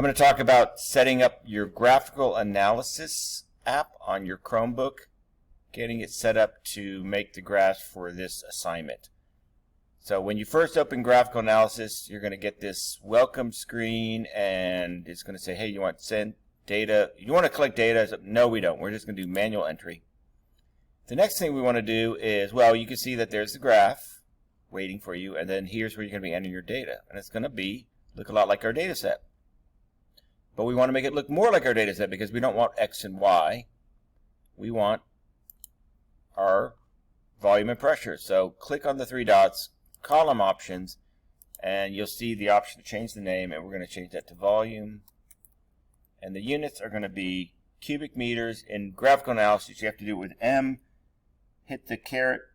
I'm going to talk about setting up your graphical analysis app on your Chromebook, getting it set up to make the graphs for this assignment. So when you first open graphical analysis, you're going to get this welcome screen, and it's going to say, hey, you want to send data? You want to collect data? No, we don't. We're just going to do manual entry. The next thing we want to do is, well, you can see that there's the graph waiting for you, and then here's where you're going to be entering your data. And it's going to look a lot like our data set. But we want to make it look more like our data set because we don't want X and Y. We want our volume and pressure. So click on the three dots, column options, and you'll see the option to change the name, and we're going to change that to volume. And the units are going to be cubic meters. In graphical analysis, you have to do it with M. Hit the character,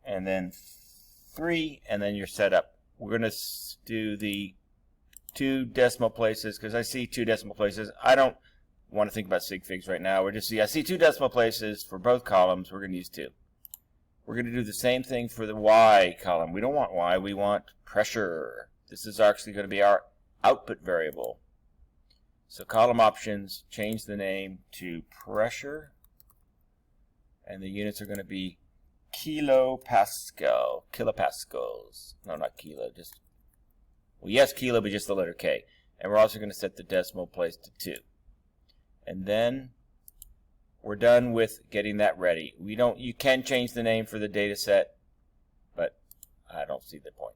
and then 3, and then you're set up. We're going to do the 2 decimal places because I see 2 decimal places. I don't want to think about sig figs right now. I see 2 decimal places for both columns. We're going to use 2. We're going to do the same thing for the Y column. We don't want Y. We want pressure. This is actually going to be our output variable. So column options, change the name to pressure, and the units are going to be kilopascals. No, not kilo, just, well, yes, kilo, but just the letter K. And we're also going to set the decimal place to 2. And then we're done with getting that ready. You can change the name for the data set, but I don't see the point.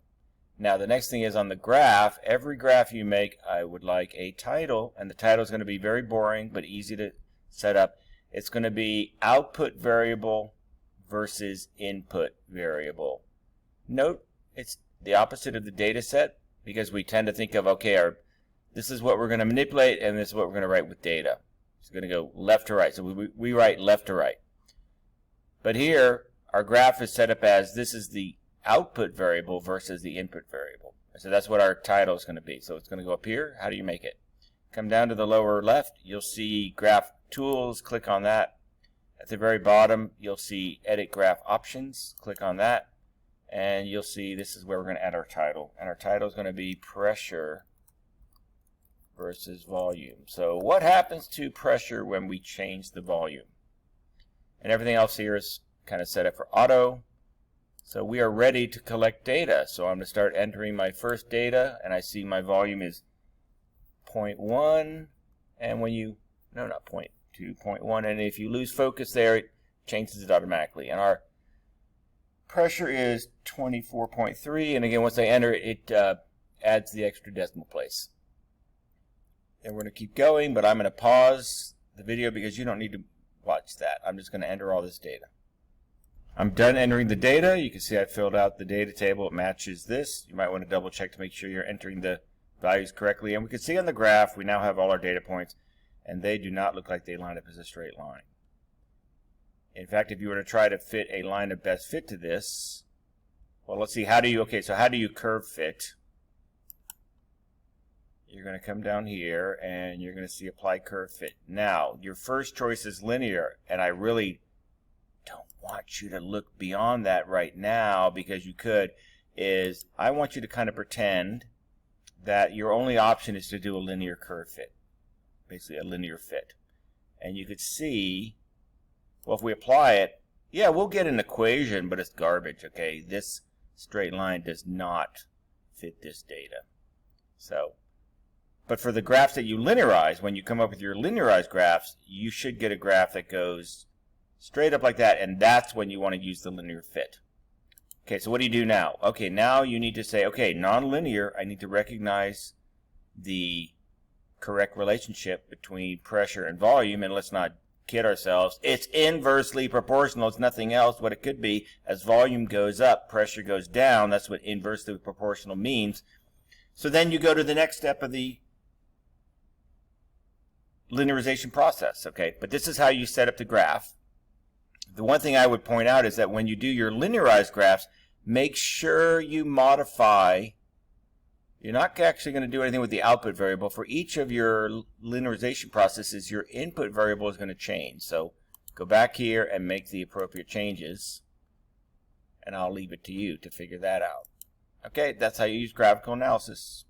Now the next thing is on the graph. Every graph you make, I would like a title, and the title is going to be very boring but easy to set up. It's going to be output variable versus input variable. Note it's the opposite of the data set because we tend to think of, okay, this is what we're going to manipulate and this is what we're going to write with data. It's going to go left to right. So we write left to right. But here our graph is set up as this is the output variable versus the input variable. So that's what our title is going to be. So it's going to go up here. How do you make it? Come down to the lower left. You'll see graph tools. Click on that. At the very bottom, you'll see Edit Graph Options. Click on that, and you'll see this is where we're going to add our title. And our title is going to be Pressure versus Volume. So what happens to pressure when we change the volume? And everything else here is kind of set up for auto. So we are ready to collect data. So I'm going to start entering my first data, and I see my volume is 0.1, and when you, no, not 0.2, and if you lose focus there, it changes it automatically. And our pressure is 24.3, and again, once I enter it, it adds the extra decimal place. And we're going to keep going, but I'm going to pause the video because you don't need to watch that. I'm just going to enter all this data. I'm done entering the data. You can see I filled out the data table. It matches this. You might want to double check to make sure you're entering the values correctly. And we can see on the graph we now have all our data points, and they do not look like they line up as a straight line. In fact, if you were to try to fit a line of best fit to this, well, let's see, how do you curve fit? You're going to come down here and you're going to see apply curve fit. Now, your first choice is linear, and I really don't want you to look beyond that right now because you could, I want you to kind of pretend that your only option is to do a linear curve fit. Basically a linear fit. And you could see, well, if we apply it, yeah, we'll get an equation, but it's garbage, okay? This straight line does not fit this data. So, but for the graphs that you linearize, when you come up with your linearized graphs, you should get a graph that goes straight up like that, and that's when you want to use the linear fit. Okay, so what do you do now? Okay, now you need to say, okay, nonlinear, I need to recognize the correct relationship between pressure and volume, and let's not kid ourselves. It's inversely proportional. It's nothing else. What it could be, as volume goes up, pressure goes down. That's what inversely proportional means. So then you go to the next step of the linearization process, okay? But this is how you set up the graph. The one thing I would point out is that when you do your linearized graphs, make sure you modify. You're not actually going to do anything with the output variable. For each of your linearization processes, your input variable is going to change. So go back here and make the appropriate changes, and I'll leave it to you to figure that out. Okay, that's how you use graphical analysis.